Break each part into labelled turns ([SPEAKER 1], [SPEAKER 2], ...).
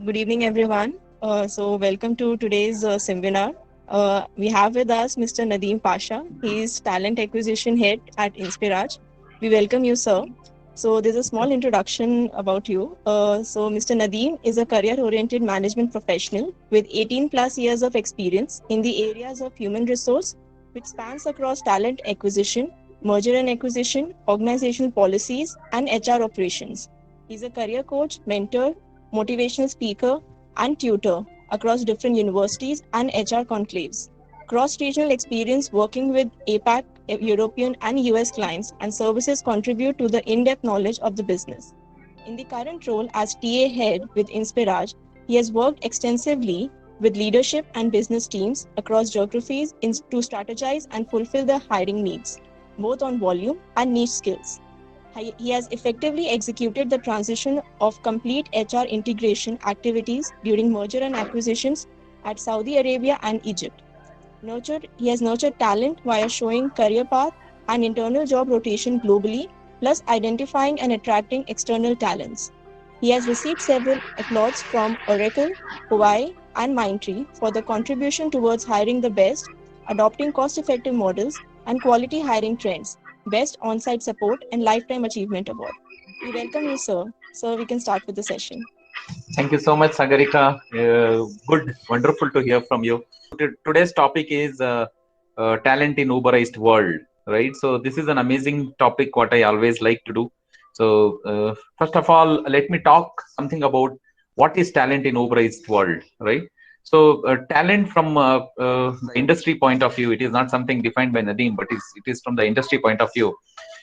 [SPEAKER 1] Good evening, everyone. Welcome to today's seminar. We have with us Mr. Nadeem Pasha. He is Talent Acquisition Head at Inspiraj. We welcome you, sir. So, there's a small introduction about you. Mr. Nadeem is a career-oriented management professional with 18 plus years of experience in the areas of human resource, which spans across talent acquisition, merger and acquisition, organizational policies, and HR operations. He's a career coach, mentor, motivational speaker, and tutor across different universities and HR conclaves. Cross-regional experience working with APAC, European, and US clients and services contribute to the in-depth knowledge of the business. In the current role as TA head with Inspiraj, he has worked extensively with leadership and business teams across geographies to strategize and fulfill their hiring needs, both on volume and niche skills. He has effectively executed the transition of complete HR integration activities during merger and acquisitions at Saudi Arabia and Egypt. He has nurtured talent via showing career path and internal job rotation globally, plus identifying and attracting external talents. He has received several applauds from Oracle, Huawei, and Mindtree for the contribution towards hiring the best, adopting cost-effective models, and quality hiring trends, Best On-Site Support, and Lifetime Achievement Award. We welcome you, sir. Sir, we can start with the session.
[SPEAKER 2] Thank you so much, Sagarika. Good, wonderful to hear from you. Today's topic is talent in Uberized world, right? So this is an amazing topic, what I always like to do. So first of all, let me talk something about what is talent in Uberized world, right? So talent from the industry point of view, it is not something defined by Nadeem, but it is from the industry point of view.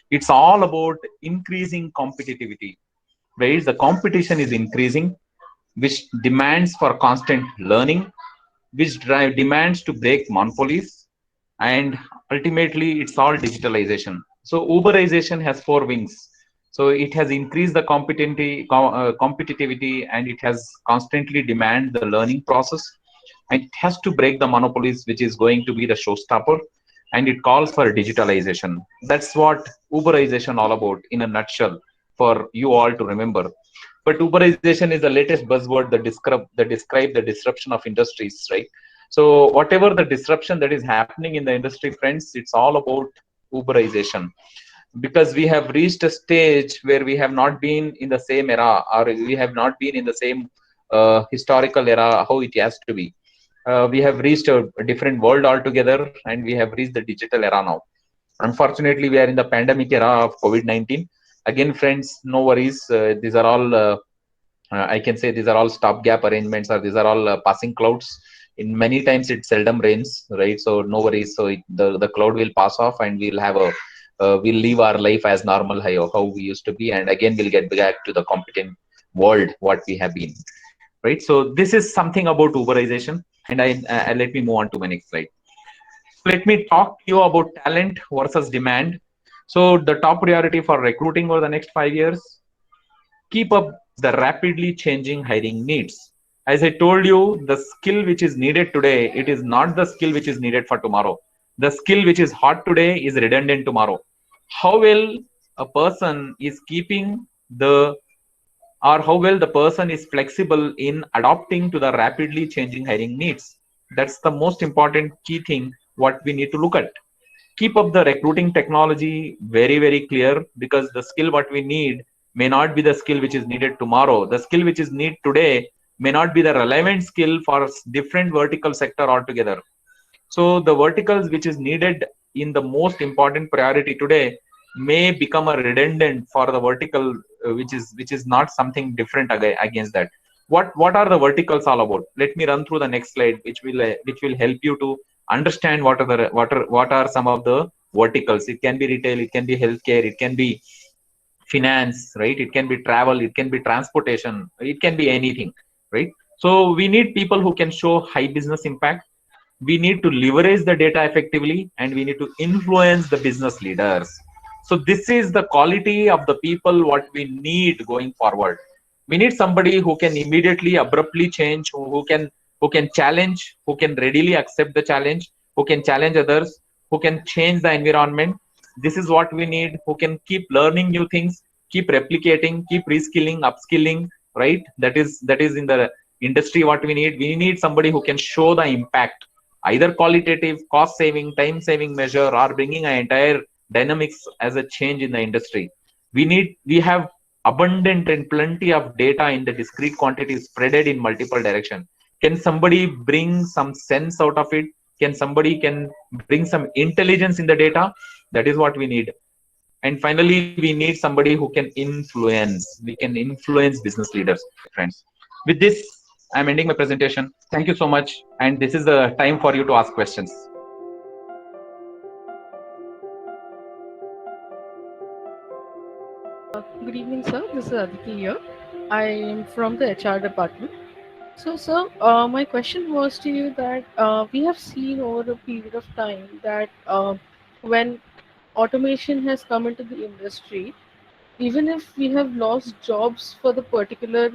[SPEAKER 2] It's all about increasing competitivity, right? The competition is increasing, which demands for constant learning, which demands to break monopolies, and ultimately it's all digitalization. So Uberization has four wings. So it has increased the competitivity, and it has constantly demand the learning process, and it has to break the monopolies, which is going to be the showstopper, and it calls for digitalization. That's what Uberization all about in a nutshell for you all to remember. But Uberization is the latest buzzword that describe the disruption of industries, right? So whatever the disruption that is happening in the industry, friends, it's all about Uberization, because we have reached a stage where we have not been in the same era, or we have not been in the same historical era how it has to be. We have reached a different world altogether, and we have reached the digital era now. Unfortunately, we are in the pandemic era of COVID-19. Again, friends, no worries. These are all, I can say, these are all stopgap arrangements, or these are all passing clouds. In many times, it seldom rains, right? So no worries. So the cloud will pass off, and we'll have we'll live our life as normal, how we used to be, and again we'll get back to the competent world what we have been, right? So this is something about Uberization, and let me move on to my next slide. Let me talk to you about talent versus demand. So the top priority for recruiting over the next 5 years: keep up the rapidly changing hiring needs. As I told you, the skill which is needed today, it is not the skill which is needed for tomorrow. The skill which is hot today is redundant tomorrow. How well a person is keeping the, or how well the person is flexible in adopting to the rapidly changing hiring needs. That's the most important key thing what we need to look at. Keep up the recruiting technology very, very clear, because the skill what we need may not be the skill which is needed tomorrow. The skill which is needed today may not be the relevant skill for different vertical sector altogether. So the verticals which is needed in the most important priority today may become a redundant for the vertical which is not something different against that. What are the verticals all about? Let me run through the next slide, which will help you to understand what are some of the verticals. It can be retail, it can be healthcare, it can be finance, right? It can be travel, it can be transportation, it can be anything, right? So we need people who can show high business impact. We need to leverage the data effectively, and we need to influence the business leaders. So this is the quality of the people what we need going forward. We need somebody who can immediately abruptly change, who can challenge, who can readily accept the challenge, who can challenge others, who can change the environment. This is what we need, who can keep learning new things, keep replicating, keep reskilling, upskilling, right? That is in the industry what we need. We need somebody who can show the impact, either qualitative, cost saving, time saving measure, or bringing an entire dynamics as a change in the industry. We have abundant and plenty of data in the discrete quantities spreaded in multiple direction. Can somebody bring some sense out of it? Can somebody can bring some intelligence in the data? That is what we need. And finally, we need somebody who can influence. We can influence business leaders, friends. With this, I'm ending my presentation. Thank you so much, and this is the time for you to ask questions.
[SPEAKER 3] Good evening, sir. This is Aditi here. I am from the HR department. So, sir, my question was to you that we have seen over a period of time that when automation has come into the industry, even if we have lost jobs for the particular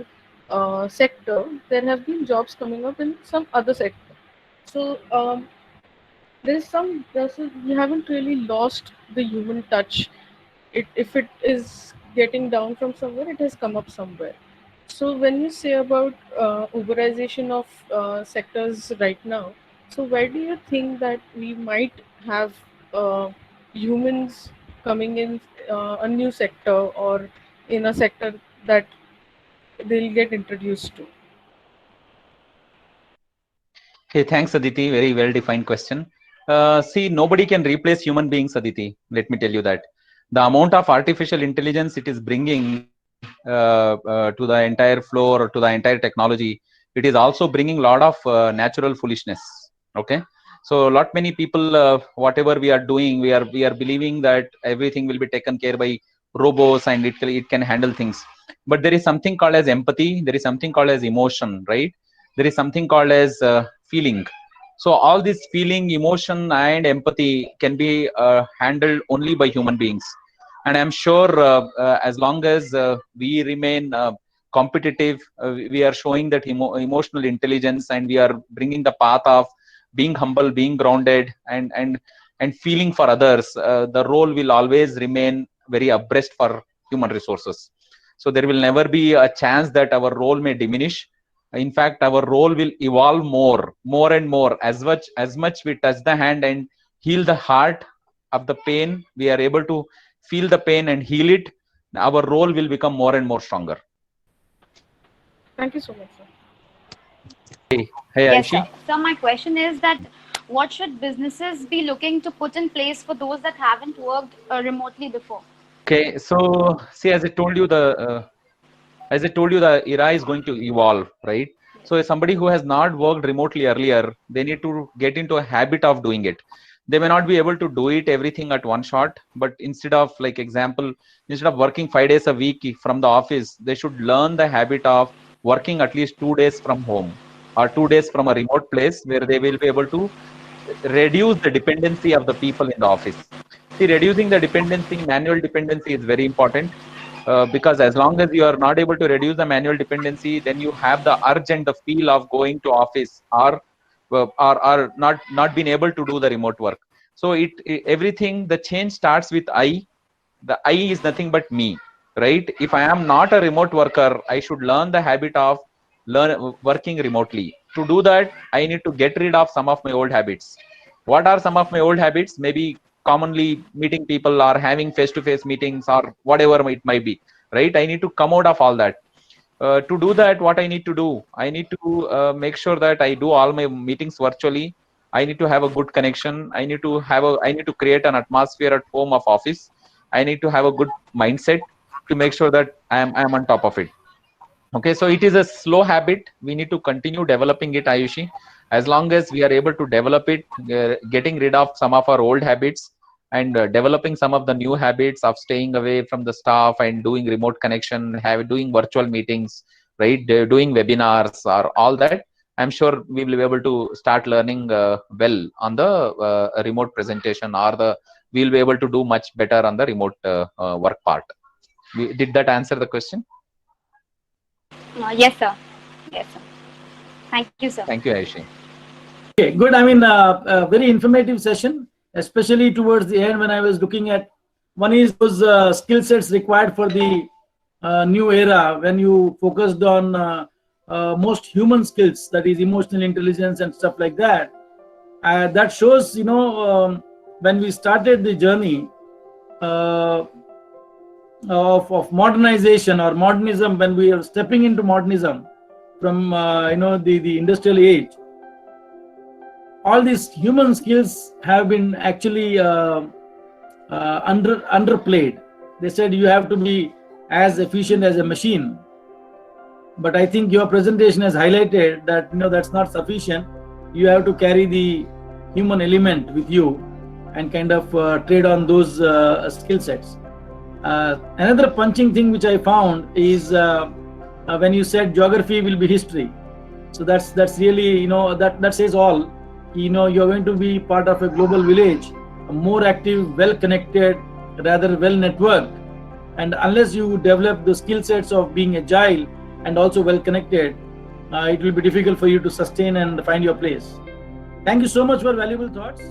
[SPEAKER 3] sector, there have been jobs coming up in some other sector. So, we haven't really lost the human touch. If it is getting down from somewhere, it has come up somewhere. So when you say about uberization of sectors right now, so where do you think that we might have uh, humans coming in a new sector, or in a sector that they'll get introduced to?
[SPEAKER 2] Okay, thanks, Aditi. Very well defined question. See, nobody can replace human beings, Aditi. Let me tell you that the amount of artificial intelligence it is bringing to the entire floor, or to the entire technology, it is also bringing a lot of natural foolishness. Okay, so a lot many people, whatever we are doing, we are believing that everything will be taken care by robots, and it can handle things. But there is something called as empathy. There is something called as emotion, right? There is something called as feeling. So all this feeling, emotion, and empathy can be handled only by human beings. And I'm sure as long as we remain competitive, we are showing that emotional intelligence, and we are bringing the path of being humble, being grounded, and feeling for others. The role will always remain very abreast for human resources. So there will never be a chance that our role may diminish. In fact, our role will evolve more and more. As much we touch the hand and heal the heart of the pain, we are able to feel the pain and heal it. Our role will become more and more stronger.
[SPEAKER 3] Thank you so much, sir.
[SPEAKER 2] Hey
[SPEAKER 4] Yes,
[SPEAKER 2] Aishi.
[SPEAKER 4] sir. So my question is that what should businesses be looking to put in place for those that haven't worked remotely before?
[SPEAKER 2] Okay, so see, as I told you, the era is going to evolve, right? So if somebody who has not worked remotely earlier, they need to get into a habit of doing it. They may not be able to do it everything at one shot, but instead of, like example, instead of working 5 days a week from the office, they should learn the habit of working at least 2 days from home, or 2 days from a remote place, where they will be able to reduce the dependency of the people in the office. See, reducing the dependency, manual dependency is very important, because as long as you are not able to reduce the manual dependency, then you have the urge and the feel of going to office, or not being able to do the remote work. So everything, the change starts with I. The I is nothing but me, right? If I am not a remote worker, I should learn the habit of working remotely. To do that, I need to get rid of some of my old habits. What are some of my old habits? Maybe commonly meeting people, or having face-to-face meetings, or whatever it might be, right? I need to come out of all that. To do that, what I need to do? I need to make sure that I do all my meetings virtually. I need to have a good connection. I need to create an atmosphere at home of office. I need to have a good mindset to make sure that I am on top of it. Okay, so it is a slow habit. We need to continue developing it, Ayushi. As long as we are able to develop it, getting rid of some of our old habits, and developing some of the new habits of staying away from the staff and doing remote connection, doing virtual meetings, right? Doing webinars or all that. I'm sure we will be able to start learning well on the remote presentation, or we'll be able to do much better on the remote work part. Did that answer the question?
[SPEAKER 4] Yes, sir. Yes, sir. Thank you, sir.
[SPEAKER 2] Thank you, Aishi.
[SPEAKER 5] Okay, good. I mean, a very informative session, especially towards the end when I was looking at one is those skill sets required for the new era when you focused on most human skills, that is emotional intelligence and stuff like that. That shows, when we started the journey of modernization or modernism, when we are stepping into modernism from the industrial age, all these human skills have been actually underplayed. They said you have to be as efficient as a machine, but I think your presentation has highlighted that that's not sufficient. You have to carry the human element with you and kind of trade on those skill sets. Another punching thing which I found is when you said geography will be history. So that's really that says all. You're going to be part of a global village, a more active, well connected, rather well networked, and unless you develop the skill sets of being agile and also well connected, it will be difficult for you to sustain and find your place. Thank you so much for valuable thoughts.